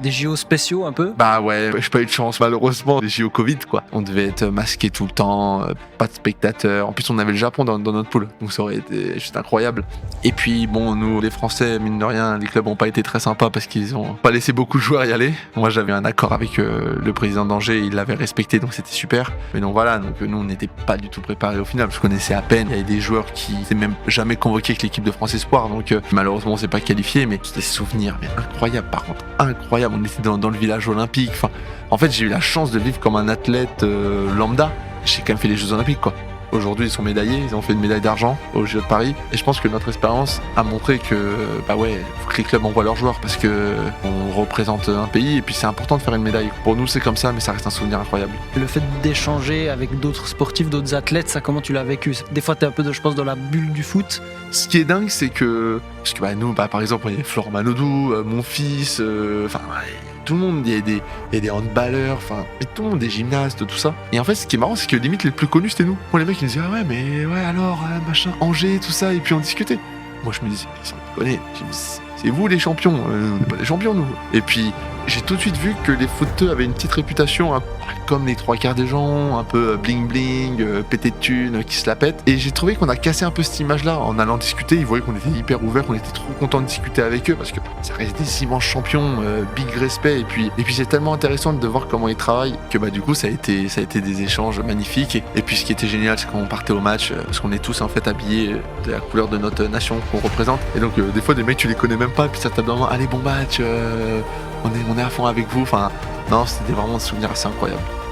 Des JO spéciaux un peu? Bah ouais, j'ai pas eu de chance malheureusement. Les JO Covid quoi. On devait être masqué tout le temps, pas de spectateurs. En plus on avait le Japon dans notre poule, donc ça aurait été juste incroyable. Et puis bon, nous les Français, mine de rien, les clubs ont pas été très sympas parce qu'ils ont pas laissé beaucoup de joueurs y aller. Moi j'avais un accord avec le président d'Angers, il l'avait respecté donc c'était super. Mais donc voilà, donc nous on n'était pas du tout préparés au final. Je connaissais à peine. Il y avait des joueurs qui n'étaient même jamais convoqués avec l'équipe de France Espoir, donc malheureusement on s'est pas qualifié. Mais des souvenirs mais incroyables par contre, incroyables. On était dans le village olympique. Enfin, en fait, j'ai eu la chance de vivre comme un athlète lambda. J'ai quand même fait les Jeux Olympiques, quoi. Aujourd'hui, ils sont médaillés, ils ont fait une médaille d'argent aux Jeux de Paris. Et je pense que notre expérience a montré que, bah ouais, faut que les clubs envoient leurs joueurs parce que on représente un pays et puis c'est important de faire une médaille. Pour nous, c'est comme ça, mais ça reste un souvenir incroyable. Le fait d'échanger avec d'autres sportifs, d'autres athlètes, ça, comment tu l'as vécu? Des fois, t'es un peu, je pense, dans la bulle du foot. Ce qui est dingue, c'est que, parce que bah, nous, bah, par exemple, il y a Florent Manodou, mon fils, enfin, tout le monde, il y a des handballeurs, enfin, tout le monde, des gymnastes, tout ça. Et en fait, ce qui est marrant, c'est que limite, les plus connus, c'était nous. Moi, les mecs, ils me disaient, ah ouais, mais ouais, alors, machin, Angers, tout ça, et puis on discutait. Moi, je me disais, sans déconner, c'est vous les champions, on n'est pas des champions, nous. Et puis, j'ai tout de suite vu que les footeux avaient une petite réputation, comme les trois quarts des gens, un peu bling bling, pété de thunes, qui se la pètent. Et j'ai trouvé qu'on a cassé un peu cette image-là en allant discuter. Ils voyaient qu'on était hyper ouverts, qu'on était trop contents de discuter avec eux parce que ça reste des immenses champions, big respect. Et puis c'est tellement intéressant de voir comment ils travaillent que bah du coup ça a été des échanges magnifiques. Et puis ce qui était génial, c'est quand on partait au match, parce qu'on est tous en fait habillés de la couleur de notre nation qu'on représente. Et donc des fois des mecs tu les connais même pas, puis ça tape dans la main, allez bon match. On est à fond avec vous. Enfin, non, c'était vraiment un souvenir assez incroyable.